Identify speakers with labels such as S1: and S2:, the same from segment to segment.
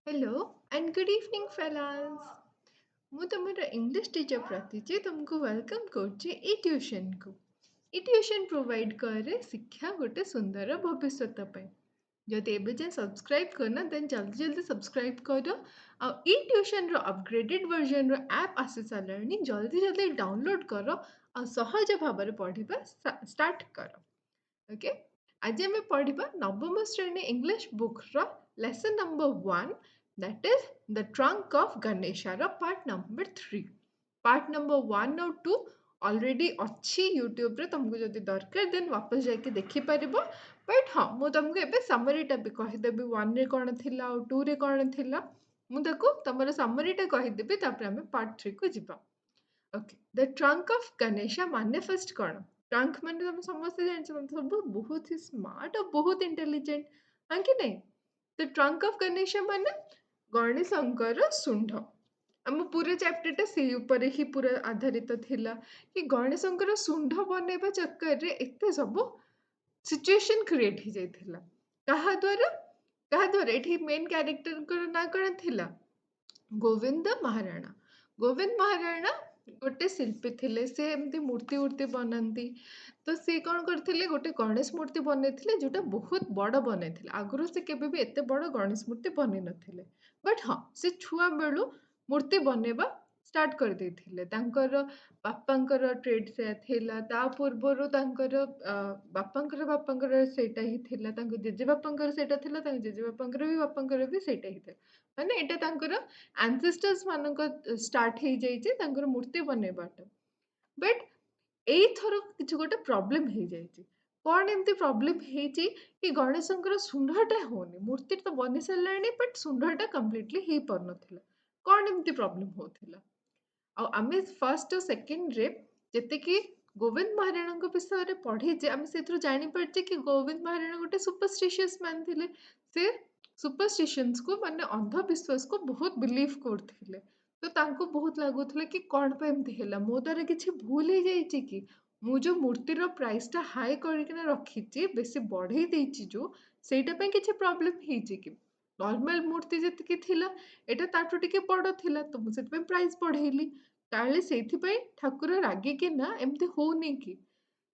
S1: Hello and good evening fellas. ମୁଁ ତମର English teacher ପ୍ରତିଜି ତୁମକୁ ୱେଲକମ୍ କରୁଛି ଏଇ ଟ୍ୟୁସନକୁ। ଏଇ ଟ୍ୟୁସନ ପ୍ରୋଭାଇଡ୍ କରେ ଶିକ୍ଷା ଗୋଟେ ସୁନ୍ଦର ଭବିଷ୍ୟତ ପାଇଁ। ଯଦି ଏବେ ଯାଏଁ ସବସ୍କ୍ରାଇବ୍ କରିନ ଦେନ୍ ଜଲ୍ଦି ଜଲ୍ଦି ସବସ୍କ୍ରାଇବ୍ କର। ଆଉ ଏଇ ଟ୍ୟୁସନର ଅପଗ୍ରେଡେଡ୍ ଭର୍ଜନର ଆପ୍ ଆସି ସାରିଲାଣି, ଜଲ୍ଦି ଜଲ୍ଦି ଡାଉନଲୋଡ୍ କର ଆଉ ସହଜ ଭାବରେ ପଢ଼ିବା ଷ୍ଟାର୍ଟ କର। ଓକେ, ଆଜି ଆମେ ପଢ଼ିବା ନବମ ଶ୍ରେଣୀ ଇଂଲିଶ ବୁକ୍ର lesson number 1, that is the trunk of Ganesha part number 3. part number 1 और 2 ऑलरेडी अच्छी यूट्यूब रे, तुमको जदि दरकार देन वापस जाके देखि परिबो। बट हाँ, मु तुमको एबे समरीटा भी कहिदेबी 1 रे कौन थिला और 2 रे कौन थिला। मु ताको तमर समरीटा कहिदेबी, तापर हमें पार्ट 3 को जिबा। Okay, the trunk of Ganesha माने फर्स्ट कौन? ट्रंक माने तुम समझते जानछ, सब बहुत ही स्मार्ट और बहुत इंटेलिजेंट, हाँ कि नहीं? तो ट्रंक ऑफ गणेशा माने गणेशंकर सुंढ। आम पूरे चैप्टरटा से ऊपर ही पूरा आधारित थिला कि गणेशंकर सुंढ बनेबा चक्कर रे एते सब सिचुएशन क्रिएट ही जाइथिला। कहा द्वारा एठी मेन कैरेक्टर को ना कौन थिला? गोविंद महाराणा। गोविंद महाराणा गोटे शिल्पी थिले, से एमती मूर्ति उर्ति बनाती। तो सी कौन करथिले, गोटे गणेश मूर्ति बनैथिले जोटा बहुत बड़ बनैथिले। आगुरु से केबे भी एते बड़ गणेश मूर्ति बनै नथिले। बट हाँ, से छुआ बेलू मूर्ति बनेबा स्टार्ट कर देथिले। तांकर बापांकर ट्रेड से थिला, ता पूर्वरु तांकर बापांकर सेटा ही थिला, तांको जेजे बापांकर सेटा थिला, तांको जेजे बापांकर भी सेटा ही थिला। माने एटा तांकर ancestors ମାନଙ୍କ स्टार्ट हो जाइए तांकर मूर्ति बनैबाटा। बट एइथर किछि गोटे प्रॉब्लम हो जाइए। कौन एमती प्रॉब्लम ହେଇଛି कि गणेशंकर सुंढटा होनी, मूर्ति तो बनी साराणी बट सुंढटा कंप्लीटली हो पार नथिला। कौन एमती प्रॉब्लम होथिला? आ आमे फर्स्ट और सेकंड रे जेतिकी गोविंद महाराणा विषय रे पढ़ीचे, आमे सेथरो जानि परचे कि गोविंद महाराणा गोटे सुपरस्टिशियस मैन थिले। से सुपरस्टिशंस को माने अंधविश्वास को बहुत बिलीव करथिले। तो तांको बहुत लागुथले कि कौन पे एमती हैला, मो द्वारा किछि भूल हो जाइछि कि मु जो मूर्तिर प्राइस टा हाई करिकिना रखिछि, बेसी बढ़ेई देइछि जो, सेटा पे किछि प्रॉब्लम ହେଇछि कि? नॉर्मल मूर्ति जेतिकी थिला एटा ताठू टिके बड़ थिला, तो मु सेट पे प्राइस बढ़ेइली। काले सेथिपाई ठाकुर रागिकिना एमती होउनी कि?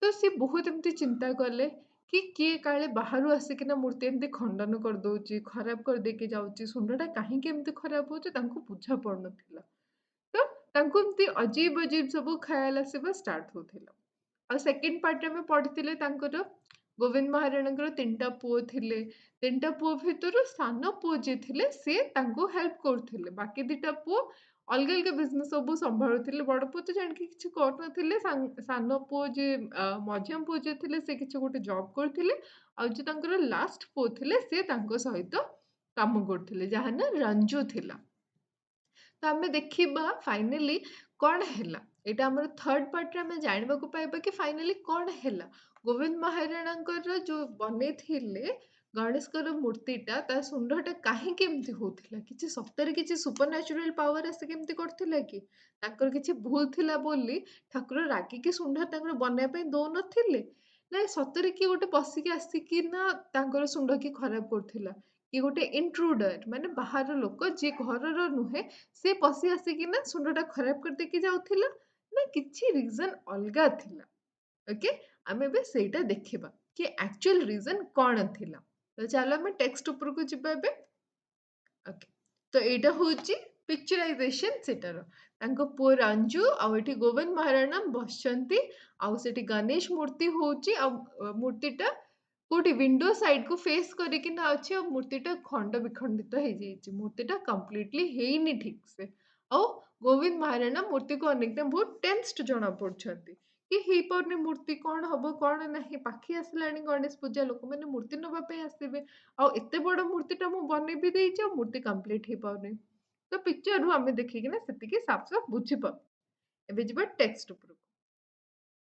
S1: तो सी बहुत एमती चिंता कले कि किए काले बाहरु आसिकिना मूर्ति एमती खंडन कर दउची, खराब कर देके जाउची, सुंदरटा काहेकि एमती खराब होउची तांको बुझा पड़ नथिला। तो तांको एमती अजीब अजीब सब ख्याल आसिबा स्टार्ट होथिला। और सेकंड पार्ट में पढ़िथिले तांकर गोविंद महाराणा तीनटा पुओ थिले। तीनटा पुओ भितरु सान पुओ जे थिले से तांको हेल्प करथिले। बाकी दिटा पुओ अलग अलग बिजनेस सब संभाळुथिले। बड़ पुओ तो जान के किछि कर नथिले। सान पुओ जे मध्यम पुओ जे थिले से किछि गोटे जॉब करथिले। आ जे तांकर लास्ट पुओ थिले से तांको सहित काम करथिले, जाहा ना रंजू थिला। तो आमे देखिबा फाइनली कौन हैला। एटा हमर थर्ड पार्ट रे हमें जानबा को पाइबा कि फाइनली कौन हैला। गोविंद महाराणांकर जो बने थिले गणेशकर मूर्तिटा, ता सुंदरटा काहेकि एमती होथिला? किछि सप्तरे किछि सुपरन्याचुरल पावर आसे केमती करथिला कि? तांकर किछि भूल थिला बोली ठाकुर रागी कि सुंदर तांकर बनाय पे दो नथिले? ना सतरे कि गोटे पसिकी आसिकी ना तांकर सुंदर की खराब करथिला? कि गोटे इंट्रूडर माने बाहर लोक जे घरर नुहे, से पसी आसिकिना सुंदरटा खराब कर देके जाउथिला, ना किछि रीजन अलगा थिला। ओके, आमे बे सेटा देखिबा कि एक्चुअल रीजन कौन थिला। तो चलो आमे टेक्स्ट ऊपर को जिबा बे। ओके, तो एटा होची पिक्चराइजेशन सेटार। तांको पुओ रंजू आ एठी गोविंद महाराणा बसचंती, आ सेठी गणेश मूर्ति होची। आ मूर्तिटा कोठी विंडो साइड को फेस करिकिना अछि, और मूर्तिटा खंड विखंडित हो जाइछि। मूर्तिटा कंप्लीटली हेइनी ठीक से। और गोविंद महाराणा मूर्ति को अनेक बहुत टेंस्ड जना पड़छंती कि हेई परने मूर्ति कौन हबो कौन नहीं। पाखी आसलानी गणेश पूजा, लोक माने मूर्ति नबा पे आसीबे, और एते बड़ मूर्तिटा मु बने भी देइछि, और मूर्ति कंप्लीट हे पाउनी। तो पिक्चर रु हमें देखिकिना सेतिकी साफ साफ बुझी पा। एबे जिबा टेक्स्ट ऊपर।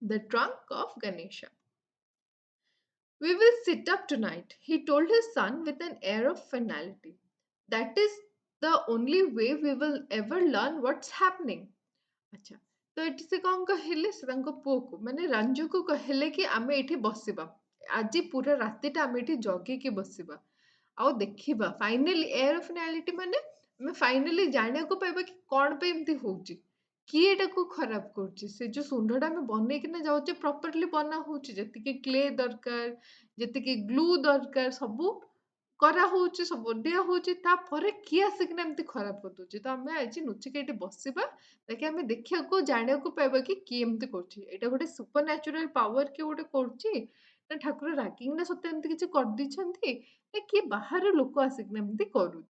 S1: The trunk of Ganesha. We will sit up tonight, he told his son with an air of finality. That is the only way we will ever learn what's happening. अच्छा, तो एठी से कौन कहले, से तांको पुओ को माने रंजू को कहले कि आमे एठी बसिबा। आजी पूरा रातिटा आमे एठी जगी के बसिबा। ଆଉ ଦେଖିବା ଫାଇନାଲି ଏହାର ଫିନାଲିଟି ମାନେ ଆମେ ଫାଇନାଲି ଜାଣିବାକୁ ପାଇବା କି କଣ ପାଇଁ ଏମିତି ହଉଛି, କିଏ ଏଟାକୁ ଖରାପ କରୁଛି। ସେ ଯୋଉ ଶୁଣ୍ଢଟା ଆମେ ବନେଇକିନା ଯାଉଛେ ପ୍ରପରଲି ବନା ହଉଛି, ଯେତିକି କ୍ଲେ ଦରକାର, ଯେତିକି ଗ୍ଲୁ ଦରକାର, ସବୁ କରାହଉଛି, ସବୁ ଦିଆ ହଉଛି, ତାପରେ କିଏ ଆସିକିନା ଏମିତି ଖରାପ କରିଦଉଛି। ତ ଆମେ ଆଜି ଲୁଚିକି ଏଠି ବସିବା, ତାକି ଆମେ ଦେଖିବାକୁ ଜାଣିବାକୁ ପାଇବା କି କିଏ ଏମିତି କରୁଛି। ଏଇଟା ଗୋଟେ ସୁପର ନ୍ୟାଚୁରାଲ ପାୱାର କିଏ ଗୋଟେ କରୁଛି, ନା ଠାକୁର ରାଗିକିନା ସତେ ଏମିତି କିଛି କରିଦେଇଛନ୍ତି, ନା କିଏ ବାହାର ଲୋକ ଆସିକିନା ଏମିତି କରୁଛି।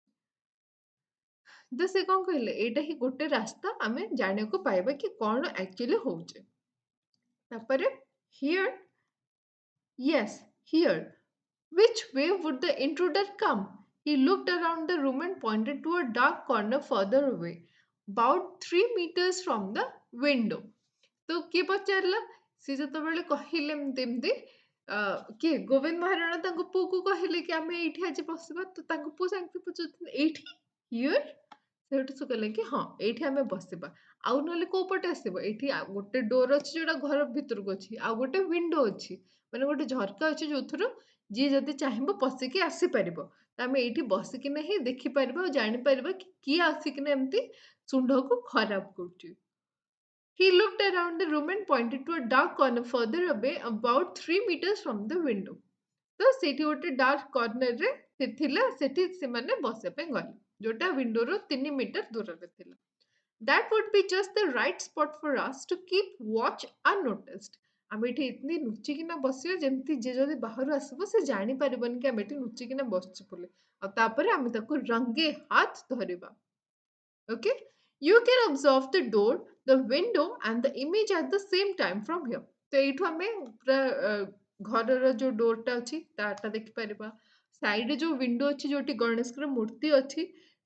S1: ତ ସେ କଣ କହିଲେ, ଏଇଟା ହିଁ ଗୋଟେ ରାସ୍ତା ଆମେ ଜାଣିବାକୁ ପାଇବା କି କଣ ଆକ୍ଚୁଆଲି ହଉଛି। ତାପରେ here, yes, here. Which way would the intruder come? He looked around the room and pointed to a dark corner further away, about 3 meters from the window. तो କିଏ ପଚାରିଲା? ସିଏ ଯେତେବେଳେ କହିଲେ ଏମିତି ଏମିତି କିଏ ଗୋବିନ୍ଦ ମହାରାଣା ତାଙ୍କ ପୁଅକୁ କହିଲେ କି ଆମେ ଏଇଠି ଆଜି ବସିବା, ତ ତାଙ୍କ ପୁଅ ସାଙ୍ଗେ ପଚାରୁଛନ୍ତି ଏଇଠି ହିୟର। ସେଇଠୁ ସେ କହିଲେ କି ହଁ ଏଇଠି ଆମେ ବସିବା। ଆଉ ନହେଲେ କୋଉ ପଟେ ଆସିବ? ଏଇଠି ଗୋଟେ ଡୋର ଅଛି ଯୋଉଟା ଘର ଭିତରକୁ ଅଛି, ଆଉ ଗୋଟେ ୱିଣ୍ଡୋ ଅଛି, ମାନେ ଗୋଟେ ଝରକା ଅଛି ଯୋଉଥିରୁ ଯିଏ ଯଦି ଚାହିଁବ ପଶିକି ଆସିପାରିବ। ତ ଆମେ ଏଇଠି ବସିକିନା ହିଁ ଦେଖିପାରିବା ଆଉ ଜାଣିପାରିବା କି କିଏ ଆସିକିନା ଏମିତି ଶୁଣ୍ଢକୁ ଖରାପ କରୁଛି। He looked around the room and pointed to a dark corner further away, about 3 meters from the window. ତ ସେଇଠି ଗୋଟେ ଡାର୍କ କର୍ଣ୍ଣରରେ ସେ ଥିଲା, ସେଠି ସେମାନେ ବସିବା ପାଇଁ ଗଲେ, ଯୋଉଟା ୱିଣ୍ଡୋରୁ 3 ମିଟର ଦୂରରେ ଥିଲା। That would be just the right spot for us to keep watch unnoticed. ଆମେ ଏଠି ଏମିତି ଲୁଚିକିନା ବସିବା ଯେମିତି ଯିଏ ଯଦି ବାହାରୁ ଆସିବ ସେ ଜାଣିପାରିବନି କି ଆମେ ଏଠି ଲୁଚିକିନା ବସିଛୁ ବୋଲି, ଆଉ ତାପରେ ଆମେ ତାକୁ ରଙ୍ଗେ ହାତ ଧରିବା। Okay, you can observe the door, the window and the image at the same time from here. तो ଏଇଠୁ ଆମେ ପୁରା ଘରର ଯୋଉ ଡୋରଟା ଅଛି ତାଟା ଦେଖିପାରିବା, ସାଇଡରେ ଯୋଉ ୱିଣ୍ଡୋ ଅଛି ଯୋଉଠି ଗଣେଶଙ୍କର ମୂର୍ତ୍ତି ଅଛି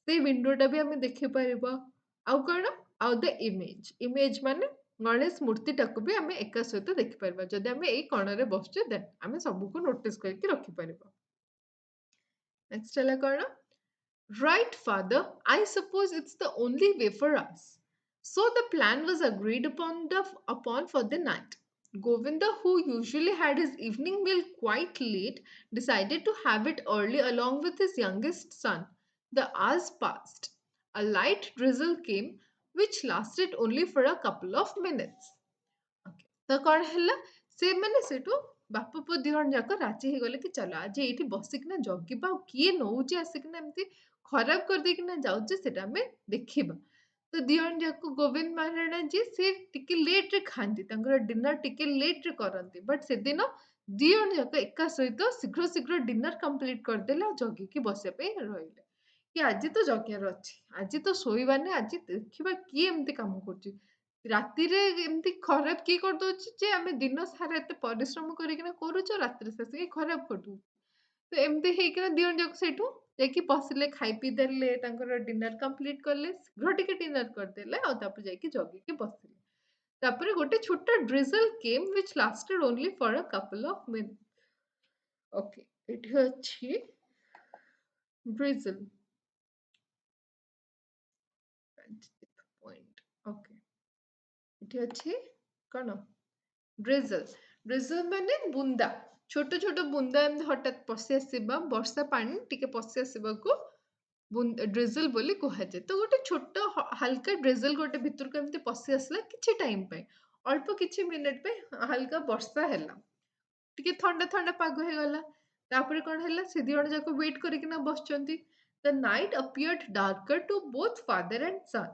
S1: ସେଇ ୱିଣ୍ଡୋଟା ବି ଆମେ ଦେଖିପାରିବା। ଆଉ କଣ? ଆଉ ଦ ଇମେଜ ମାନେ ଗଣେଶ ମୂର୍ତ୍ତିଟାକୁ ବି ଆମେ ଏକା ସହିତ ଦେଖିପାରିବା। ଯଦି ଆମେ ଏଇ କଣରେ ବସୁଛେ ଦେନ୍ ଆମେ ସବୁକୁ ନୋଟିସ କରିକି ରଖିପାରିବା। ନେକ୍ସଟ ହେଲା କଣ? Right, father, I suppose it's the only way for us. So the plan was agreed upon for the night. Govinda, who usually had his evening meal quite late, decided to have it early along with his youngest son. The hours passed. A light drizzle came, which lasted only for a couple of minutes. Okay. ତ କଣ ହେଲା, ସେମାନେ ସେଠୁ ବାପ ପୁଅ ଦି ଜଣ ଯାକ ରାଜି ହେଇଗଲେ କି ଚାଲ ଆଜି ଏଇଠି ବସିକିନା ଜଗିବା, ଆଉ କିଏ ନଉଛି ଆସିକିନା ଏମିତି ଖରାପ କରିଦେଇକିନା ଯାଉଛି ସେଟା ଆମେ ଦେଖିବା। ତ ଦି ଜଣ ଯାକ ଗୋବିନ୍ଦ ମହାରାଣା ଯିଏ ସେ ଟିକେ ଲେଟ ରେ ଖାଆନ୍ତି, ତାଙ୍କର ଡିନର ଟିକେ ଲେଟ ରେ କରନ୍ତି, ବଟ ସେଦିନ ଦି ଜଣ ଯାକ ଏକା ସହିତ ଶୀଘ୍ର ଶୀଘ୍ର ଡିନର କମ୍ପ୍ଲିଟ କରିଦେଲେ ଆଉ ଜଗିକି ବସିବା ପାଇଁ ରହିଲେ କି ଆଜି ତ ଜଗିବାର ଅଛି, ଆଜି ତ ଶୋଇବାନି, ଆଜି ଦେଖିବା କିଏ ଏମିତି କାମ କରୁଛି, ରାତିରେ ଏମିତି ଖରାପ କିଏ କରିଦଉଛି ଯେ ଆମେ ଦିନ ସାରା ଏତେ ପରିଶ୍ରମ କରିକିନା କରୁଛୁ, ରାତିରେ ଶେଷରେ ଖରାପ କରିଦଉଛୁ। ତ ଏମିତି ହେଇକିନା ଦି ଜଣ ଯାକ ସେଇଠୁ ଯାଇକି ବସିଲେ, ଖାଇ ପିଇ ଦେଲେ, ତାଙ୍କର ଡିନର କମ୍ପ୍ଲିଟ କଲେ, ଶୀଘ୍ର ଟିକେ ଡିନର କରିଦେଲେ, ଆଉ ତାପରେ ଯାଇକି ଜଗିକି ବସିଲେ। ତାପରେ ଗୋଟେ ଛୋଟ ଡ୍ରିଜଲ କେମ୍ which lasted only for a couple of minutes. Okay, ଏଠି ଅଛି ଡ୍ରିଜଲ ପଏଣ୍ଟ। ଓକେ, ଏଠି ଅଛି କଣ? ଡ୍ରିଜଲ। ଡ୍ରିଜଲ ମାନେ ବୁନ୍ଦା, ଛୋଟ ଛୋଟ ବୁନ୍ଦା ଏମିତି ହଠାତ୍ ପଶି ଆସିବା, ବର୍ଷା ପାଣି ଟିକେ ପଶି ଆସିବାକୁ ଡ୍ରିଜଲ ବୋଲି କୁହାଯାଏ। ତ ଗୋଟେ ଛୋଟ ହାଲକା ଡ୍ରିଜଲ ଗୋଟେ ଭିତରକୁ ଏମିତି ପଶି ଆସିଲା କିଛି ଟାଇମ ପାଇଁ, ଅଳ୍ପ କିଛି ମିନିଟ ପାଇଁ ହାଲକା ବର୍ଷା ହେଲା, ଟିକେ ଥଣ୍ଡା ଥଣ୍ଡା ପାଗ ହେଇଗଲା। ତାପରେ କଣ ହେଲା, ସେ ଦି ଜଣ ଯାକ ୱେଟ୍ କରିକିନା ବସିଛନ୍ତି। The night appeared darker to both father and son.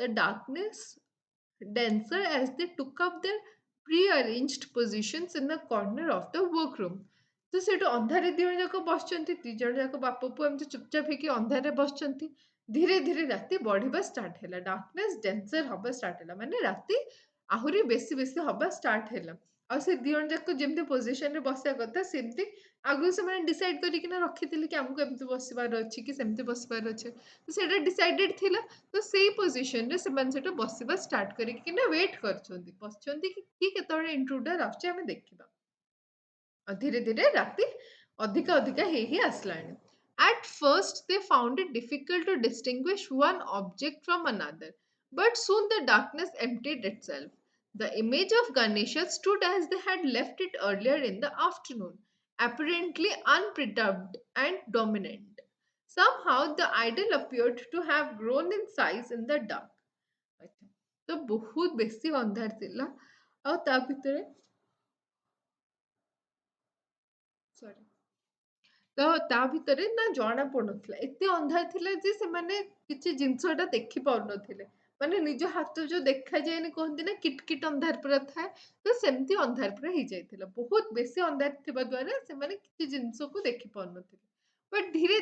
S1: The darkness denser as they took up their prearranged positions in the corner of the workroom. ତ ସେଇଠୁ ଅନ୍ଧାରେ ଦି ଜଣ ଯାକ ବସିଛନ୍ତି, ଦି ଜଣ ଯାକ ବାପ ପୁଅ ଏମିତି ଚୁପଚାପ ହେଇକି ଅନ୍ଧାରରେ ବସିଛନ୍ତି। ଧୀରେ ଧୀରେ ରାତି ବଢିବା ଷ୍ଟାର୍ଟ ହେଲା, ଡାର୍କନେସ୍ ଡେନ୍ସର ହବା ଷ୍ଟାର୍ଟ ହେଲା, ମାନେ ରାତି ଆହୁରି ବେଶୀ ବେଶୀ ହବା ଷ୍ଟାର୍ଟ ହେଲା। ଆଉ ସେ ଦି ଜଣ ଯାକ ଯେମିତି ପୋଜିସନରେ ବସିବା କଥା ସେମିତି ଆଗରୁ ସେମାନେ ଡିସାଇଡ କରିକିନା ରଖିଥିଲେ କି ଆମକୁ ଏମିତି ବସିବାର ଅଛି କି ସେମିତି ବସିବାର ଅଛି, ତ ସେଇଟା ଡିସାଇଡେଡ ଥିଲା। ତ ସେଇ ପୋଜିସନରେ ସେମାନେ ସେଟା ବସିବା ଷ୍ଟାର୍ଟ କରିକିନା ୱେଟ୍ କରିଛନ୍ତି, ବସିଛନ୍ତି କି କେତେବେଳେ ଇଣ୍ଟ୍ରୁଡର ଆସୁଛି ଆମେ ଦେଖିବା। ଆଉ ଧୀରେ ଧୀରେ ରାତି ଅଧିକା ଅଧିକା ହେଇ ହେଇ ଆସିଲାଣି। At first they found it difficult to distinguish one object from another, but soon the darkness emptied itself. The image of Ganesha stood as they had left it earlier in the afternoon, apparently unperturbed and dominant. Somehow the idol appeared to have grown in size in the dark. ଆଚ୍ଛା, ତ ବହୁତ ବେଶୀ ଅନ୍ଧାର ଥିଲା ଆଉ ତା ଭିତରେ ସରି ତ ତା ଭିତରେ ନା ଜଣା ପଡୁନଥିଲା ଏତେ ଅନ୍ଧାର ଥିଲା ଯେ ସେମାନେ କିଛି ଜିନିଷଟା ଦେଖି ପାରୁନଥିଲେ ମାନେ ନିଜ ହାତ ଯୋଉ ଦେଖାଯାଏନି କୁହନ୍ତି ନା କିଟ କିଟ ଅନ୍ଧାର ପୁରା ଥାଏ ତ ସେମିତି ଅନ୍ଧାର ପୁରା ହେଇଯାଇଥିଲା ବହୁତ ବେଶୀ ଅନ୍ଧାର ଥିବା ଦ୍ଵାରା ସେମାନେ କିଛି ଜିନିଷକୁ ଦେଖି ପାରୁନଥିଲେ ବଟ୍ ଧୀରେ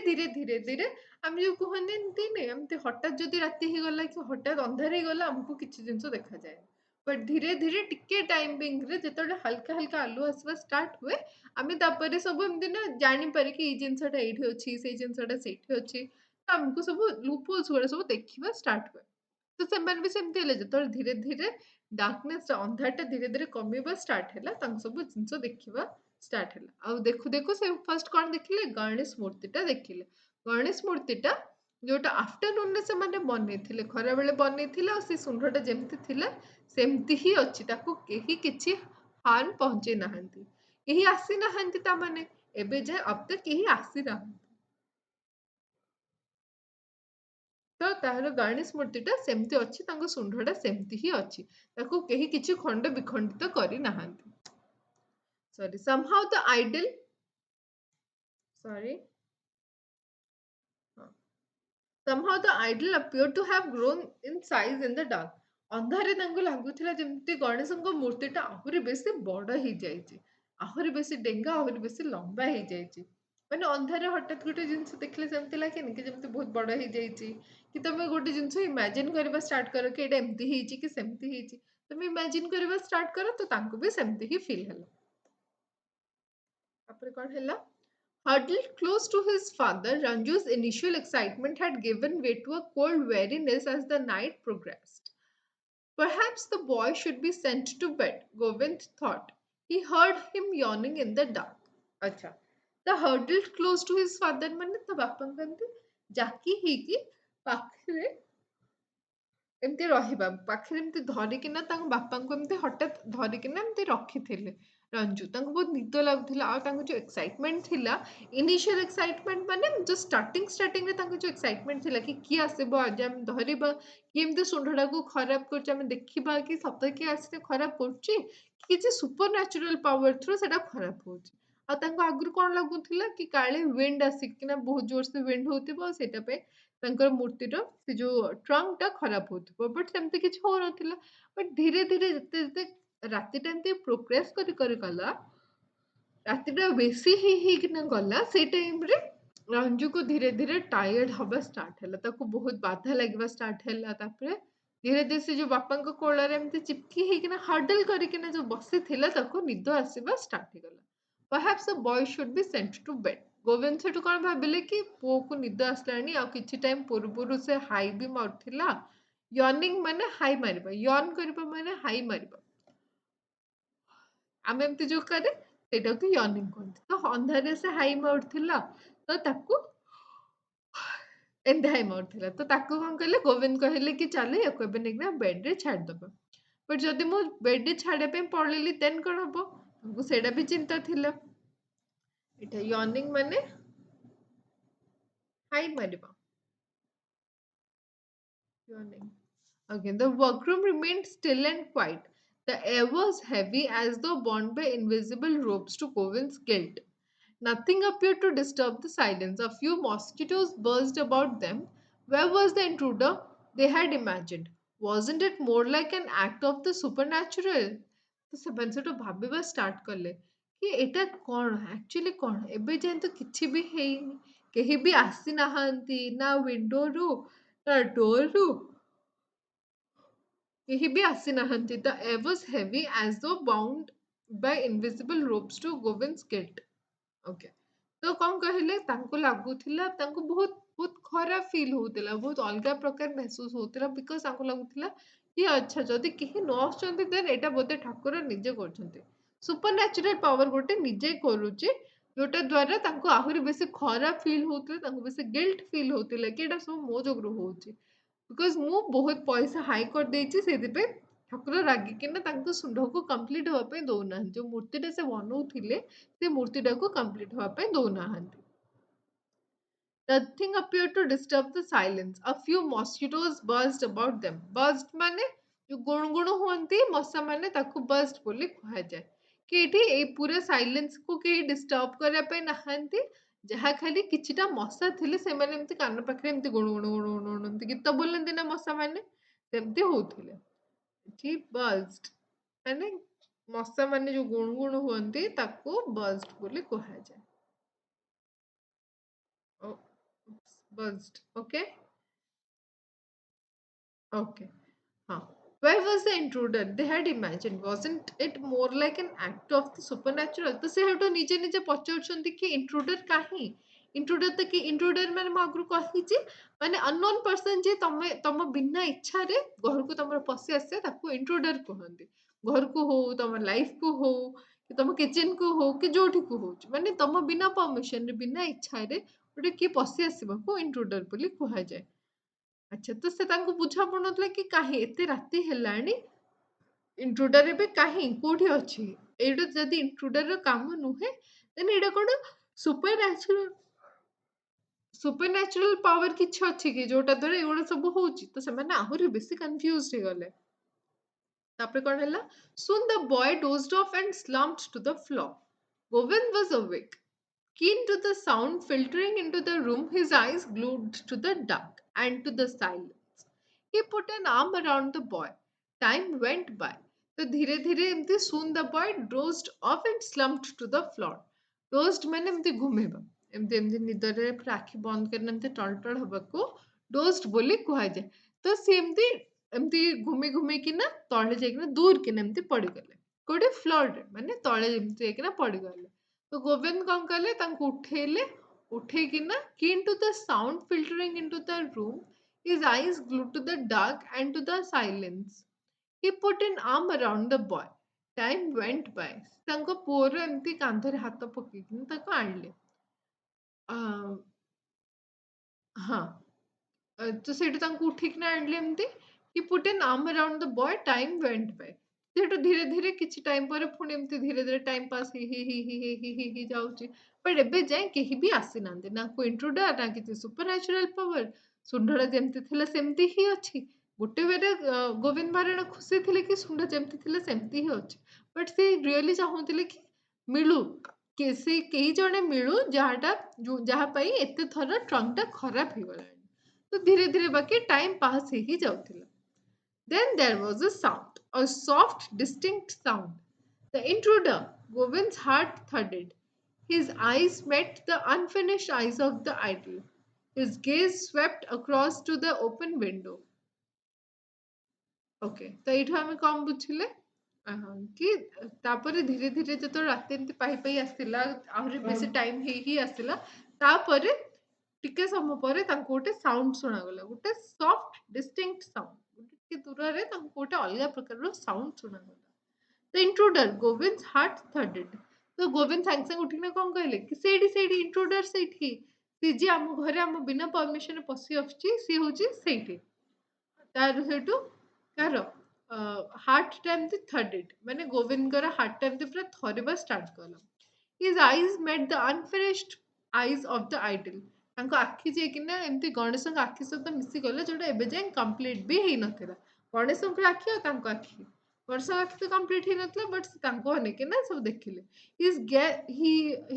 S1: ଧୀରେ ଆମେ ଯୋଉ କୁହନ୍ତି ଏମିତି ନାଇଁ ଏମିତି ହଠାତ୍ ଯଦି ରାତି ହେଇଗଲା କି ହଠାତ୍ ଅନ୍ଧାର ହେଇଗଲା ଆମକୁ କିଛି ଜିନିଷ ଦେଖାଯାଏ ବଟ୍ ଧୀରେ ଟିକେ ଟାଇମିଂରେ ଯେତେବେଳେ ହାଲକା ହାଲକା ଆଲୁଅ ଆସିବା ଷ୍ଟାର୍ଟ ହୁଏ ଆମେ ତାପରେ ସବୁ ଏମିତି ନା ଜାଣିପାରେ କି ଏଇ ଜିନିଷଟା ଏଇଠି ଅଛି ସେଇ ଜିନିଷଟା ସେଇଠି ଅଛି ତ ଆମକୁ ସବୁ ଲୁପ୍ ହୋଲ୍ସ ଗୁଡା ସବୁ ଦେଖିବା ଷ୍ଟାର୍ଟ ହୁଏ ତ ସେମାନେ ବି ସେମିତି ହେଲେ ଯେତେବେଳେ ଧୀରେ ଡାର୍କନେସ୍ ଅନ୍ଧାରଟା ଧୀରେ କମିବା ଷ୍ଟାର୍ଟ ହେଲା ତାଙ୍କୁ ସବୁ ଜିନିଷ ଦେଖିବା ଷ୍ଟାର୍ଟ ହେଲା ଆଉ ଦେଖୁ ଦେଖୁ ସେ ଫାର୍ଷ୍ଟ କଣ ଦେଖିଲେ ଗଣେଶ ମୂର୍ତ୍ତିଟା ଦେଖିଲେ ଗଣେଶ ମୂର୍ତ୍ତିଟା ଯୋଉଟା ଆଫ୍ଟରନୁନରେ ସେମାନେ ବନେଇଥିଲେ ଖରାବେଳେ ବନେଇଥିଲେ ଆଉ ସେ ଶୁଣ୍ଢଟା ଯେମିତି ଥିଲା ସେମିତି ହିଁ ଅଛି ତାକୁ କେହି କିଛି ହାର୍ମ ପହଞ୍ଚେଇ ନାହାନ୍ତି କେହି ଆସିନାହାନ୍ତି ତାମାନେ ଏବେ ଯାଏ अब तक କେହି ଆସିନାହାନ୍ତି ତ ତାହାର ଗଣେଶ ମୂର୍ତ୍ତିଟା ସେମିତି ଅଛି ତାଙ୍କ ଶୁଣ୍ଢଟା ସେମିତି ହିଁ ଅଛି ତାକୁ କେହି କିଛି ଖଣ୍ଡ ବିଖଣ୍ଡିତ କରିନାହାନ୍ତି ସରି somehow the idol sorry somehow the idol appeared to have grown in size in the dark ଅନ୍ଧାରରେ ତାଙ୍କୁ ଲାଗୁଥିଲା ଯେମିତି ଗଣେଶଙ୍କ ମୂର୍ତ୍ତିଟା ଆହୁରି ବେଶୀ ବଡ ହେଇଯାଇଛି ଆହୁରି ବେଶୀ ଡେଙ୍ଗା ଆହୁରି ବେଶୀ ଲମ୍ବା ହେଇଯାଇଛି ମାନେ ଅନ୍ଧାରରେ ହଠାତ୍ ଗୋଟେ ଜିନିଷ ଦେଖିଲେ ସେମିତି ଲାଗେନି କି ଯେମିତି ବହୁତ ବଡ ହେଇଯାଇଛି କି ତମେ ଗୋଟେ ଜିନିଷ ଇମାଜିନ କରିବା ଷ୍ଟାର୍ଟ କର କି ଏଇଟା ଏମିତି ହେଇଛି କି ସେମିତି ହେଇଛି ତମେ ଇମାଜିନ କରିବା ଷ୍ଟାର୍ଟ କର ତ ତାଙ୍କୁ ବି ସେମିତି ହିଁ ଫିଲ୍ ହେଲା ତାପରେ କଣ ହେଲା huddled close to his father, Ranju's initial excitement had given way to a cold weariness as the night progressed. Perhaps the boy should be sent to bed, Govind thought. He heard him yawning in the dark. Acha. The huddled close to his father ମାନେ ତା ବାପାଙ୍କ ଏମିତି ଜାକି ହେଇକି ପାଖରେ ଏମିତି ରହିବା ପାଖରେ ଏମିତି ଧରିକିନା ତାଙ୍କ ବାପାଙ୍କୁ ଏମିତି ହଠାତ୍ ଧରିକିନା ଏମିତି ରଖିଥିଲେ ରଞ୍ଜୁ ତାଙ୍କୁ ବହୁତ ନିଦ ଲାଗୁଥିଲା ଆଉ ତାଙ୍କ ଯୋଉ ଏକ୍ସାଇଟମେଣ୍ଟ ଥିଲା ଇନିସିଆଲ ଏକ୍ସାଇଟମେଣ୍ଟ ମାନେ ଯୋଉ ଷ୍ଟାର୍ଟିଂରେ ତାଙ୍କ ଯୋଉ ଏକ୍ସାଇଟମେଣ୍ଟ ଥିଲା କି କିଏ ଆସିବ ଆଜି ଆମେ ଧରିବା କିଏ ଏମିତି ଶୁଣ୍ଢଟାକୁ ଖରାପ କରୁଛି ଆମେ ଦେଖିବା କି ସତ କିଏ ଆସିଲେ ଖରାପ କରୁଛି କିଛି ସୁପର ନ୍ୟାଚୁରାଲ ପାୱାର ଥ୍ରୁ ସେଟା ଖରାପ ହଉଛି ଆଉ ତାଙ୍କୁ ଆଗରୁ କଣ ଲାଗୁଥିଲା କି କାଳେ ୱିଣ୍ଡ ଆସିକିନା ବହୁତ ଜୋରସେ ୱିଣ୍ଡ ହଉଥିବ ଆଉ ସେଇଟା ପାଇଁ ତାଙ୍କର ମୂର୍ତ୍ତିର ସେ ଯୋଉ ଟ୍ରଙ୍କ ଟା ଖରାପ ହଉଥିବ ବଟ୍ ସେମିତି କିଛି ହଉନଥିଲା ବଟ୍ ଧୀରେ ଯେତେ ରାତିଟା ଏମିତି ପ୍ରୋଗ୍ରେସ କରି ଗଲା ରାତିଟା ବେଶୀ ହେଇକିନା ଗଲା ସେଇ ଟାଇମରେ ରଞ୍ଜୁକୁ ଧୀରେ ଟାୟାର୍ଡ ହବା ଷ୍ଟାର୍ଟ ହେଲା ତାକୁ ବହୁତ ବାଧା ଲାଗିବା ଷ୍ଟାର୍ଟ ହେଲା ତାପରେ ଧୀରେ ସେ ଯୋଉ ବାପାଙ୍କ କୋଳରେ ଏମିତି ଚିପକି ହେଇକିନା ହଡଲ କରିକିନା ଯୋଉ ବସିଥିଲା ତାକୁ ନିଦ ଆସିବା ଷ୍ଟାର୍ଟ ହେଇଗଲା perhaps a boy should be sent to bed Gobinda ସେଠୁ କଣ ଭାବିଲେ କି ପୁଅକୁ ନିଦ ଆସିଲାଣି ଆଉ କିଛି ଟାଇମ ପୂର୍ବରୁ ସେ ହାଇ ବି ମାରୁଥିଲା ୟର୍ନିଂ ମାନେ ହାଇ ମାରିବା ୟର୍ନ କରିବା ମାନେ ହାଇ ମାରିବା ଆମେ ଏମିତି ଯୋଉ କରେ ସେଇଟାକୁ ୟର୍ନିଂ କୁହନ୍ତି ତ ଅନ୍ଧାରରେ ସେ ହାଇ ମାରୁଥିଲା ତ ତାକୁ ଏମିତି ହାଇ ମାରୁଥିଲା ତ ତାକୁ କଣ କଲେ ଗୋବିନ୍ଦ କହିଲେ କି ଚାଲ ୟାକୁ ଏବେ ନେଇକିନା ବେଡରେ ଛାଡିଦବା ବଟ୍ ଯଦି ମୁଁ ବେଡରେ ଛାଡିବା ପାଇଁ ପଳେଇଲି ଦେନ୍ କଣ ହବ ତାଙ୍କୁ ସେଇଟା ବି ଚିନ୍ତା ଥିଲା ଏଇଟା ୟର୍ନିଂ ମାନେ ହାଇ ମାରିବା yawning. Okay, the workroom remained still and quiet. The air was heavy as though bound by invisible ropes to Govind's guilt. Nothing appeared to disturb the silence. A few mosquitoes buzzed about them. Where was the intruder they had imagined? Wasn't it more like an act of the supernatural? ତ ସେମାନେ ସେଠୁ ଭାବିବା start କଲେ କି ଏଇଟା କଣ actually କଣ ଏବେ ଯାଏଁ ତ କିଛି ବି ହେଇନି କେହି ବି ଆସିନାହାନ୍ତି ନା ୱିଣ୍ଡୋରୁ ନା ଡୋରରୁ କେହି ବି ଆସିନାହାନ୍ତି the air was heavy as though bound by invisible ropes to Govind's guilt. Okay. ତ କଣ କହିଲେ ତାଙ୍କୁ ଲାଗୁଥିଲା ତାଙ୍କୁ ବହୁତ ବହୁତ ଖରାପ ଫିଲ୍ ହଉଥିଲା ବହୁତ ଅଲଗା ପ୍ରକାର ମେହସୁସ ହଉଥିଲା ବିକଜ ତାଙ୍କୁ ଲାଗୁଥିଲା କି ଆଚ୍ଛା ଯଦି କେହି ନ ଆସୁଛନ୍ତି ଦେନ୍ ଏଇଟା ବୋଧେ ଠାକୁର ନିଜେ କରୁଛନ୍ତି ସୁପର ନ୍ୟାଚୁରାଲ ପାୱାର ଗୋଟେ ନିଜେ କରୁଛି ଯୋଉଟା ଦ୍ଵାରା ତାଙ୍କୁ ଆହୁରି ବେଶୀ ଖରାପ ଫିଲ୍ ହଉଥିଲା ତାଙ୍କୁ ବେଶୀ ଗିଲ୍ଟ ଫିଲ୍ ହଉଥିଲା କି ଏଇଟା ସବୁ ମୋ ଯୋଗୁରୁ ହଉଛି ବିକଜ ମୁଁ ବହୁତ ପଇସା ହାଇ କରିଦେଇଛି ସେଇଥିପାଇଁ ଠାକୁର ରାଗିକିନା ତାଙ୍କ ଶୁଣ୍ଡକୁ କମ୍ପ୍ଲିଟ୍ ହବା ପାଇଁ ଦଉନାହାନ୍ତି। ଯୋଉ ମୂର୍ତ୍ତିଟା ସେ ବନଉଥିଲେ ସେ ମୂର୍ତ୍ତିଟାକୁ କମ୍ପ୍ଲିଟ୍ ହବା ପାଇଁ ଦଉନାହାନ୍ତି। Nothing appeared to disturb the silence. A few mosquitoes buzzed about them. Buzzed ମାନେ ଯୋଉ ଗୁଣୁ ଗୁଣୁ ହୁଅନ୍ତି ମଶା ମାନେ ତାକୁ buzzed ବୋଲି କୁହାଯାଏ। କି ଏଠି ଏଇ ପୁରା ସାଇଲେନ୍ସ କୁ କେହି ଡିଷ୍ଟର୍ବ କରିବା ପାଇଁ ନାହାନ୍ତି। ଯାହା ଖାଲି କିଛିଟା ମଶା ଥିଲେ ସେମାନେ ଏମିତି କାନ ପାଖରେ ଏମିତି ଗୁଣୁ ଗୁଣୁ ଗୁଣୁ ଗୁଣୁ ଗୁଣୁ ଏମିତି ଗୀତ ବୋଲନ୍ତି ନା ମଶା ମାନେ ସେମିତି ହଉଥିଲେ। ଏଠି buzzed ମାନେ ମଶା ମାନେ ଯୋଉ ଗୁଣୁ ଗୁଣୁ ହୁଅନ୍ତି ତାକୁ buzzed ବୋଲି କୁହାଯାଏ। ଓ buzzed, okay? Okay. Huh. Where was the intruder? They had imagined. Wasn't it more like an act of the supernatural? ତ ସେ ହେଠୁ ନିଜେ ନିଜେ ପଚାରୁଛନ୍ତି କି intruder କାହିଁ? intruder ତ କି intruder ମାନେ ମୁଁ ଆଗରୁ କହିଛି ମାନେ unknown person ଯେ ତମ ବିନା ଇଚ୍ଛାରେ ଘରକୁ ତମର ପଶି ଆସେ ତାକୁ intruder କୁହନ୍ତି। ଘରକୁ ହଉ ତମ ଲାଇଫ କୁ ହଉ କି ତମ କିଚେନ କୁ ହଉ କି ଯୋଉଠିକୁ ହଉଛି ମାନେ ତମ ବିନା ପରମିଶନରେ ବିନା ଇଚ୍ଛାରେ ଗୋଟେ କିଏ ପଶି ଆସିବାକୁ intruder ବୋଲି କୁହାଯାଏ। ଆଚ୍ଛା ତ ସେ ତାଙ୍କୁ ବୁଝା ପଡୁନଥିଲା କି କାହିଁ ଏତେ ରାତି ହେଲାଣି ଇଣ୍ଟ୍ରୁଡର ଏବେ କାହିଁ କୋଉଠି ଅଛି ଏଇଟା ଯଦି ଇଣ୍ଟ୍ରୁଡର ର କାମ ନୁହେଁ ଦେନ୍ ଏଇଟା କଣ supernatural supernatural power କିଛି ଅଛି କି ଯୋଉଟା ଦ୍ୱାରା ଏଗୁଡ଼ା ସବୁ ହଉଛି ତ ସେମାନେ ଆହୁରି ବେଶୀ କନଫ୍ୟୁଜ ହେଇଗଲେ। ତାପରେ କଣ ହେଲା soon the boy dozed off and slumped to the floor. Govind was awake. Keen to the sound filtering into the room, his eyes glued to the dark and to the silence. He put an arm around the boy. Time went by. तो धीरे धीरे एमती soon the boy dozed off and slumped to the floor. Dozed ମାନେ ଏମତି ଘୁମେଇବା ଏମତି ଏମତି ନିଦରେ ପୁରା ଆଖି ବନ୍ଦ କରିନା ଏମତି ଟଳଟଳ ହବାକୁ dozed ବୋଲି କୁହାଯାଏ। ତ ସେ ଏମତି ଏମତି ଘୁମି ଘୁମିକିନା ତଳେ ଯାଇକିନା ଦୂର କିନା ଏମତି ପଡିଗଲେ କୋଉଠି ଫ୍ଲୋରରେ ମାନେ ତଳେ ଏମତି ଯାଇକିନା ପଡିଗଲେ। ତ ଗୋବିନ୍ଦ କଣ କଲେ ତାଙ୍କୁ ଉଠେଇଲେ ଉଠେଇକିନା keen to the sound filtering into the room, his eyes glued to the dark and to the silence. He put an arm around the boy. Time went by. ତାଙ୍କ ପୁଅର ଏମିତି କାନ୍ଧରେ ହାତ ପକେଇକିନା ତାକୁ ଆଣିଲେ। ହଁ ତ ସେଇଠୁ ତାଙ୍କୁ ଉଠିକିନା ଆଣିଲେ ଏମିତି he put an arm around the boy. Time went by. ସେଠୁ ଧୀରେ ଧୀରେ କିଛି ଟାଇମ ପରେ ପୁଣି ଏମିତି ଧୀରେ ଧୀରେ ଟାଇମ ପାସ୍ ହେଇ ଯାଉଛି ବଟ୍ ଏବେ ଯାଏ କେହି ବି ଆସିନାହାନ୍ତି ନା କୋ ଇଣ୍ଟ୍ରୁଡର ନା କିଛି ସୁପର ନ୍ୟାଚୁରାଲ ପାୱାର ସୁଣ୍ଡଟା ଯେମିତି ଥିଲା ସେମିତି ହିଁ ଅଛି। ଗୋଟେ ୱେରେ ଗୋବିନ୍ଦ ମହାରାଣା ଖୁସି ଥିଲେ କି ସୁଣ୍ଡ ଯେମିତି ଥିଲା ସେମିତି ହିଁ ଅଛି ବଟ୍ ସେ ରିଅଲି ଚାହୁଁଥିଲେ କି ମିଳୁ ସେ କେହି ଜଣେ ମିଳୁ ଯାହା ପାଇଁ ଏତେ ଥର ଟ୍ରଙ୍କ ଟା ଖରାପ ହେଇଗଲାଣି। तो धीरे धीरे बाकी टाइम पास ही जाउथिला। Then there was a sound, a soft, distinct sound. The intruder, Govind's heart thudded. His eyes met the unfinished eyes of the idol. His gaze swept across to the open window. Okay, ତ ଏଇଠୁ ଆମେ କଣ ବୁଝିଲେ କି ତାପରେ ଧୀରେ ଧୀରେ ଯେତେବେଳେ ରାତି ଏମିତି ପାହି ପାହି ଆସିଲା ଆହୁରି ବେଶୀ ଟାଇମ ହେଇ ଆସିଲା ତାପରେ ଟିକେ ସମୟ ପରେ ତାଙ୍କୁ ଗୋଟେ ସାଉଣ୍ଡ ଶୁଣାଗଲା ଗୋଟେ ସଫ୍ଟ ଡିଷ୍ଟିଙ୍କ୍ଟ ସାଉଣ୍ଡ ଟିକେ ଦୂରରେ ତାଙ୍କୁ ଗୋଟେ ଅଲଗା ପ୍ରକାରର ସାଉଣ୍ଡ ଶୁଣାଗଲା। ଦ ଇଣ୍ଟ୍ରୁଡର ଗୋବିନ୍ଦ's ହାର୍ଟ ଥର୍ଡେଡ। ତ ଗୋବିନ୍ଦ ସାଙ୍ଗେ ସାଙ୍ଗେ ଉଠିକିନା କଣ କହିଲେ କି ସେଇଠି ସେଇଠି ଇଣ୍ଟ୍ରୁଡର ସେଇଠି ସେ ଯିଏ ଆମ ଘରେ ଆମ ବିନା ପରମିଶନରେ ପଶି ଆସୁଛି ସିଏ ହଉଛି ସେଇଠି। ତାର ସେଇଠୁ କାହାର ହାର୍ଟଟା ଏମିତି ଥର୍ଡେଡ ମାନେ ଗୋବିନ୍ଦଙ୍କର ହାର୍ଟଟା ଏମିତି ପୁରା ଥରିବା ଷ୍ଟାର୍ଟ କଲା। His eyes met the unfinished eyes of the idol. ତାଙ୍କ ଆଖି ଯାଇକିନା ଏମିତି ଗଣେଶଙ୍କ ଆଖି ସହିତ ମିଶିଗଲା ଯୋଉଟା ଏବେ ଯାଏଁ କମ୍ପ୍ଲିଟ ବି ହେଇନଥିଲା। ଗଣେଶଙ୍କର ଆଖି ଆଉ ତାଙ୍କ ଆଖି ଗଣେଶଙ୍କ ଆଖି ତ କମ୍ପ୍ଲିଟ ହେଇନଥିଲା ବଟ୍ ତାଙ୍କୁ ଅନେଇକିନା ସବୁ ଦେଖିଲେ।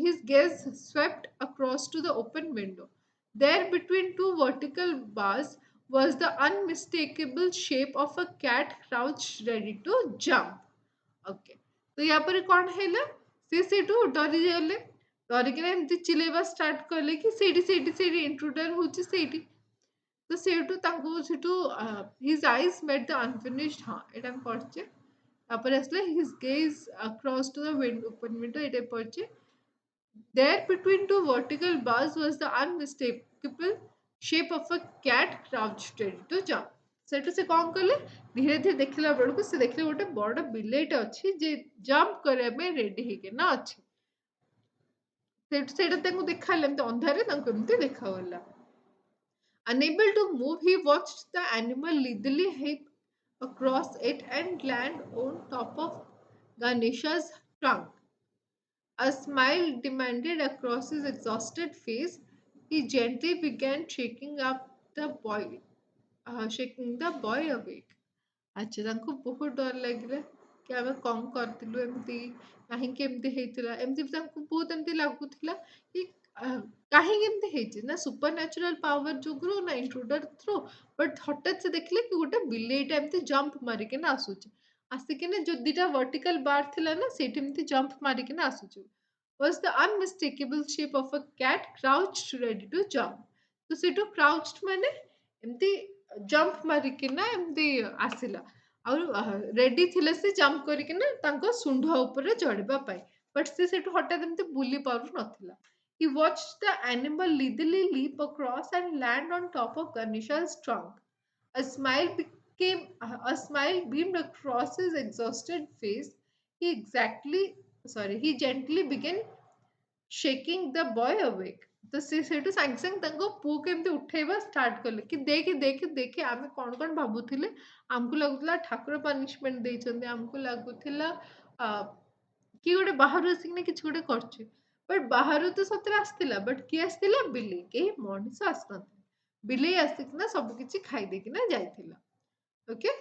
S1: His gaze swept across to the open window. There between two vertical bars was the unmistakable shape of a cat crouched ready to jump. Okay. तो यहाँ पर कौन है ला से सेठू डरी गले डरिकिना एमती चिलेबा स्टार्ट कले कि सेठी इंट्रुडर होची सेठी तो सेठू तांको Sethu his eyes met the unfinished हाँ एटा हम पढ़चे तापर आसले his gaze across to the window open window एटा पढ़चे there between two vertical bars was the unmistakable shape of a cat crouched ready to jump. ସେଠୁ ସେ କଣ କଲେ ଧୀରେ ଧୀରେ ଦେଖିଲା ବେଳକୁ ସେ ଦେଖିଲେ ଗୋଟେ ବଡ ବିଲେଇଟେ ଅଛି ଯେ ଜମ୍ପ କରିବା ପାଇଁ ରେଡି ହେଇକିନା ଅଛି। ସେଇଟା ତାଙ୍କୁ ଦେଖାହେଲା ଏମିତି ଅନ୍ଧାରରେ ତାଙ୍କୁ ଏମିତି ଦେଖାଗଲା। Unable to move, he watched the animal lithely heap across it and land on top of Ganesha's trunk. A smile demanded across his exhausted face. He gently began shaking the boy awake. ଆଚ୍ଛା ତାଙ୍କୁ ବହୁତ ଡର ଲାଗିଲା କି ଆମେ କଣ କରିଥିଲୁ ଏମିତି କାହିଁକି ଏମିତି ହେଇଥିଲା ଏମିତି ତାଙ୍କୁ ବହୁତ ଏମିତି ଲାଗୁଥିଲା କି ଆ, କାହିଁକି ଏମିତି ହେଇଛି ନା ସୁପର ନ୍ୟାଚୁରାଲ ପାୱାର ଯୋଗୁରୁ ନା ଇଣ୍ଟ୍ରୁଡର ଥ୍ରୁ ବଟ୍ ହଠାତ୍ ସେ ଦେଖିଲେ କି ଗୋଟେ ବିଲେଇଟା ଏମିତି ଜମ୍ପ ମାରିକିନା ଆସୁଛି ଆସିକିନା ଯୋଉ ଦିଟା ଭର୍ଟିକାଲ ବାର ଥିଲା ନା ସେଇଠି ଏମିତି ଜମ୍ପ ମାରିକିନା ଆସୁଛି was the unmistakable shape of a cat crouched ready to jump ତ ସେଇଠୁ crouched ମାନେ ଏମିତି ଜମ୍ପ ମାରିକିନା ଏମିତି ଆସିଲା ଆଉ ରେଡି ଥିଲେ ସେ ଜମ୍ପ କରିକିନା ତାଙ୍କ ଶୁଣ୍ଢ ଉପରେ ଚଢିବା ପାଇଁ ବଟ୍ ସେ ସେଠୁ ହଠାତ୍ ଏମିତି ବୁଲି ପାରୁନଥିଲା he watched the animal lithely leap across and land on top of Ganesha's trunk. A smile beamed across his exhausted face. He gently began shaking the boy awake. ତ ସେ ସେଇଠୁ ସାଙ୍ଗେ ସାଙ୍ଗେ ତାଙ୍କ ପୁଅକୁ ଏମିତି ଉଠେଇବା ଷ୍ଟାର୍ଟ କଲେ କି ଦେଖେ ଦେଖେ ଦେଖେ ଆମେ କଣ କଣ ଭାବୁଥିଲେ ଆମକୁ ଲାଗୁଥିଲା ଠାକୁର ପନିଶମେଣ୍ଟ ଦେଇଛନ୍ତି ଆମକୁ ଲାଗୁଥିଲା ଆ, କିଏ ଗୋଟେ ବାହାରୁ ଆସିକିନା କିଛି ଗୋଟେ କରୁଛି ବଟ୍ ବାହାରୁ ତ ସତରେ ଆସିଥିଲା ବଟ୍ କିଏ ଆସିଥିଲା ବିଲେଇ କେହି ମଣିଷ ଆସିନଥିଲା ବିଲେଇ ଆସିକିନା ସବୁ କିଛି ଖାଇ ଦେଇକିନା ଯାଇଥିଲା ଓକେ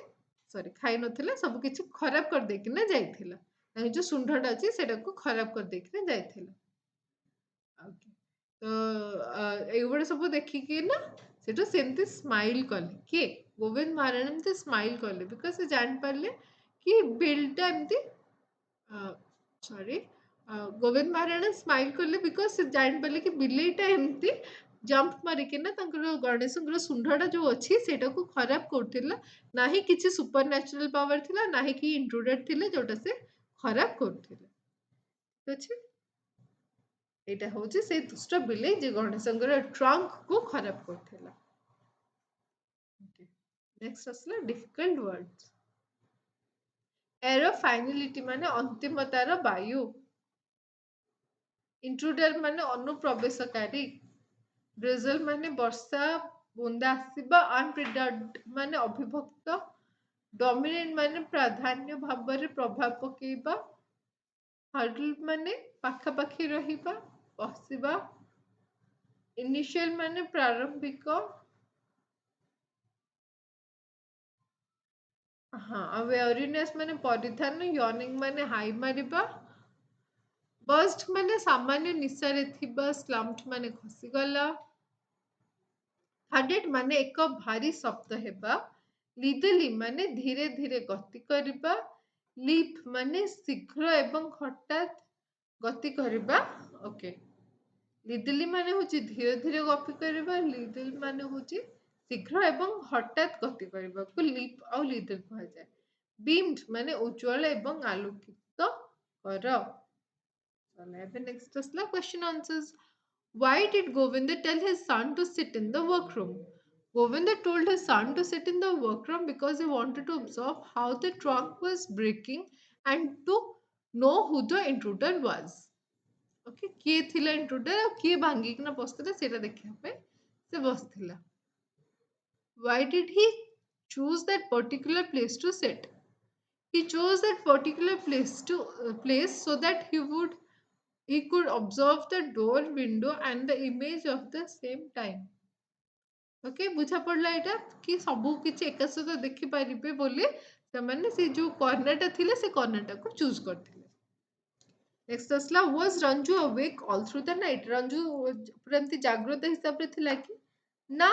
S1: ସରି ଖାଇ ନଥିଲା ସବୁ କିଛି ଖରାପ କରିଦେଇକିନା ଯାଇଥିଲା ତାଙ୍କ ଯୋଉ ଶୁଣ୍ଢଟା ଅଛି ସେଟାକୁ ଖରାପ କରିଦେଇକିନା ଯାଇଥିଲା ଓକେ ତ ଏଇଗୁଡ଼ା ସବୁ ଦେଖିକି ନା ସେଠୁ ସେମିତି ସ୍ମାଇଲ କଲେ କିଏ ଗୋବିନ୍ଦ ମହାରାଣା ଏମିତି ସ୍ମାଇଲ କଲେ ବିକଜ ସେ ଜାଣିପାରିଲେ କି ବିଲ୍ଟା ଏମିତି ସରି ଗୋବିନ୍ଦ ମହାରାଣା ସ୍ମାଇଲ କଲେ ବିକଜ ସେ ଜାଣିପାରିଲେ କି ବିଲେଇଟା ଏମିତି ଜମ୍ପ ମାରିକିନା ତାଙ୍କର ଗଣେଶଙ୍କର ଶୁଣ୍ଢଟା ଯୋଉ ଅଛି ସେଇଟାକୁ ଖରାପ କରୁଥିଲା ନାହିଁ କିଛି ସୁପର ନ୍ୟାଚୁରାଲ ପାୱାର ଥିଲା ନାହିଁ କି ଇଣ୍ଟ୍ରୁଡର ଥିଲେ ଯୋଉଟା ସେ ଖରାପ କରୁଥିଲେ ଠିକ ଅଛି ଏଇଟା ହଉଛି ସେଇ ଦୁଷ୍ଟ ବିଲେଇ ଯେ ଗଣେଶଙ୍କର ଟ୍ରଙ୍କକୁ ଖରାପ କରୁଥିଲା ନେକ୍ସଟ ଆସିଲା ଡିଫିକଲ୍ଟ ୱାର୍ଡସ୍ ଏର ଫାଇନାଲିଟି ମାନେ ଅନ୍ତିମତାର ବାୟୁ ଇଣ୍ଟ୍ରୁଡର ମାନେ ଅନୁପ୍ରବେଶକାରୀ ଡ୍ରିଜଲ ମାନେ ବର୍ଷା ବୁନ୍ଦା ଆସିବା ଅନପ୍ରିଡକ୍ଟ ମାନେ ଅବିଭକ୍ତ ଡମିନେଣ୍ଟ ମାନେ ପ୍ରାଧାନ୍ୟ ଭାବରେ ପ୍ରଭାବ ପକେଇବା ହର୍ଡଲ ମାନେ ପାଖାପାଖି ରହିବା ବସିବା ଇନିସିଆଲ ମାନେ ପ୍ରାରମ୍ଭିକ ହଁ ଆଉ ୱେରିନେସ୍ ମାନେ ପରିଧାନ ୟର୍ନିଂ ମାନେ ହାଇ ମାରିବା ବର୍ଷ୍ଟ ମାନେ ସାମାନ୍ୟ ନିଶାରେ ଥିବା ସ୍ଲମ୍ପଡ ମାନେ ଖସିଗଲା ହାର୍ଡେଡ ମାନେ ଏକ ଭାରି ଶବ୍ଦ ହେବା ଲିଦଲି ମାନେ ଧୀରେ ଧୀରେ ଗତି କରିବା ଲିପ୍ ମାନେ ଶୀଘ୍ର ଏବଂ ହଠାତ୍ ଗତି କରିବା ଓକେ ଲିଦଲି ମାନେ ହଉଛି ଧୀରେ ଧୀରେ ଗତି କରିବା ଲିଦଲ ମାନେ ହଉଛି ଶୀଘ୍ର ଏବଂ ହଠାତ୍ ଗତି କରିବାକୁ ଲିପ୍ ଆଉ ଲିଦଲ କୁହାଯାଏ ବିମ୍ଡ ମାନେ ଉଜ୍ଜ୍ୱଳ ଏବଂ ଆଲୋକିତ କର ଏବେ next ଆସିଲା question answers. Why did Govinda tell his son to sit in the workroom? Govinda told his son to sit in the workroom because he wanted to observe how the trunk was breaking and to know who the intruder was. Okay, କିଏ ଥିଲା intruder ଆଉ କିଏ ଭାଙ୍ଗିକିନା ବସିଥିଲା ସେଇଟା ଦେଖିବା ପାଇଁ ସେ ବସିଥିଲା. Why did he choose that particular place to sit? He chose that particular place so that he could observe the door, window, and the image of the same time. Okay ବୁଝା ପଡିଲା ଏଇଟା କି ସବୁ କିଛି ଏକା ସହିତ ଦେଖିପାରିବେ ବୋଲି ସେମାନେ ସେ ଯୋଉ କର୍ଣ୍ଣରଟା ଥିଲେ ସେ କର୍ଣ୍ଣରଟାକୁ ଚୁଜ୍ କରିଥିଲେ ନେକ୍ସଟ ଆସିଲା was Ranju awake all through the night Ranju ପୁରା ଏମିତି ଜାଗ୍ରତ ହିସାବରେ ଥିଲା କି ନା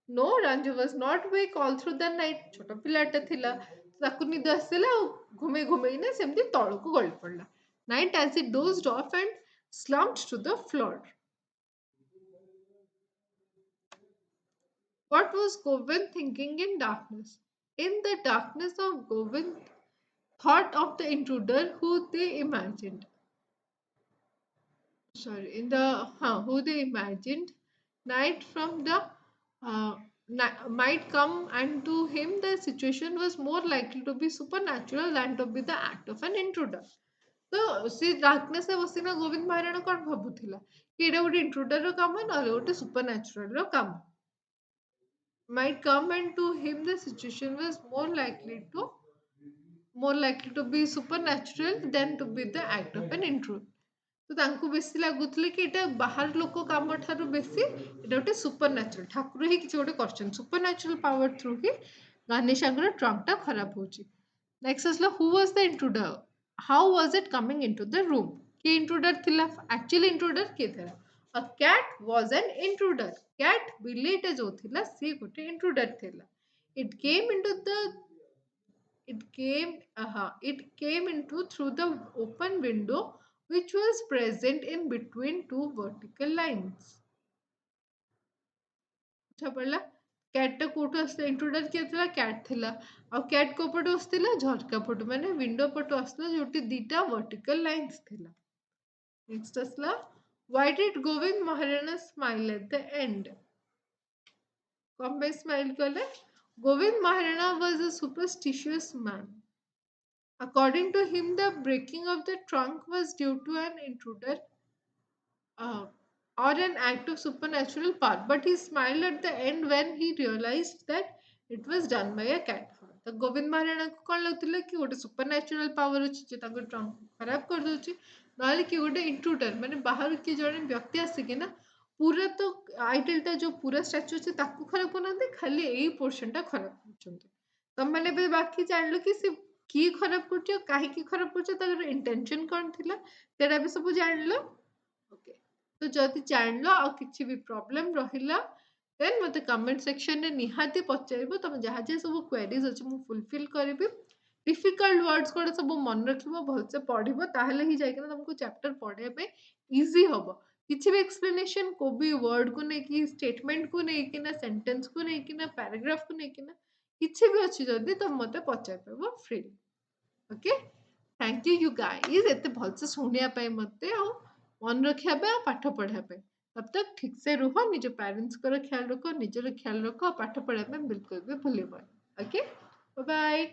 S1: no Ranju was not wake all through the night ଛୋଟ ପିଲାଟା ଥିଲା ତାକୁ ନିଦ ଆସିଲା ଆଉ ଘୁମେଇ ଘୁମେଇନା ସେମିତି ତଳକୁ ଗଳି ପଡିଲା night as he dozed off and slumped to the floor. What was Govind thinking in darkness? In the darkness of Govind thought of the intruder who they imagined. Who they imagined. Night from the might come, and to him the situation was more likely to be supernatural than to be the act of an intruder. ତ ସେ darkness ବସିନା Gobinda Maharana କଣ ଭାବୁଥିଲା କି ଏଇଟା ଗୋଟେ ଇଣ୍ଟ୍ରୁଡର କାମ ନହେଲେ ଗୋଟେ ସୁପର ନ୍ୟାଚୁରାଲ ର କାମ might come, and to him the situation was more likely to be supernatural than to be the act of an intruder. तो तांको बेसी लागुଥିଲେ कि एटा बाहर लोक काम ठारू बेसी एटा गोटे सुपरनैचुरल ठाकुर ही किसी गोटे करछन सुपरनैचुरल पावर थ्रू ही गानेशांकर ट्रंक टा खराब होची. नेक्स्ट असला who was the intruder, how was it coming into the room. के इंट्रूडर थिला, एक्चुअली इंट्रूडर के थिला, a cat was an intruder. Cat बिलेटा जो थिला सी गोटे इंट्रूडर थिला. It came into the it came into through the open window which was present in between two vertical lines. अच्छा पड़ला. कैट टा कोठो आसला, इंट्रूडर किए थिला कैट थिला. और कैट को पटो आसला झरका पटो माने विंडो पटो आसला जोटी दीटा वर्टिकल लाइंस थिला. नेक्स्ट आसला, why did Govind Maharana smile at the end. कौन पे स्माइल कले. Govind Maharana was a superstitious man. According to him, the breaking of the trunk was due to an intruder uh, or an act of supernatural power. But he smiled at the end when he realized that it was done by a cat. तो गोविंद महाराणा को कौन लगुला कि गोटे supernatural power अच्छी जो ताको trunk खराब कर दोची, नहले कि गोटे इंट्रूडर माने बाहर किए जड़े व्यक्ति आसिकी ना पूरा तो आइडलटा जो पूरा स्टैच्यू अच्छे ताको खराब करना खाली यही पोर्शनटा खराब करछन्ते. तम माने बे बाकी जानलो कि से की खराब करछो काहे खराब करछो ताकर इंटेंशन कौन थिला तेरा भी सब जानलो. ओके, तो जदि जानलो आ किछि भी प्रॉब्लम रहिला देन मते कमेंट सेक्शन रे निहाती पचारिबो. तुम जहाँ जहाँ सब क्वेरीज अछि मु फुलफिल करिबि. डिफिकल्ट वर्ड्स कोड सब मन रखिबो, भलसे पढ़िबो, ताहले ही जाय कि तुमको चैप्टर पढ़े पे इजी हबो. किछि भी एक्सप्लेनेशन को भी वर्ड को नै कि स्टेटमेंट को नै कि ना सेंटेंस को नै कि ना पैराग्राफ को नै कि ना किछि भी अछि जदि तुम मते पचार परबो free. Okay, thank you guys एते भलसे सुनिया पे मते आ मन रखिया पे पाठ पढ़ा पे. तब तक ठीक से रुहो, निज पेरेंट्स को ख्याल रखो, निजर ख्याल रखो, पाठ पढ़ा पे बिल्कुल भी भूलिबो. Okay, bye bye.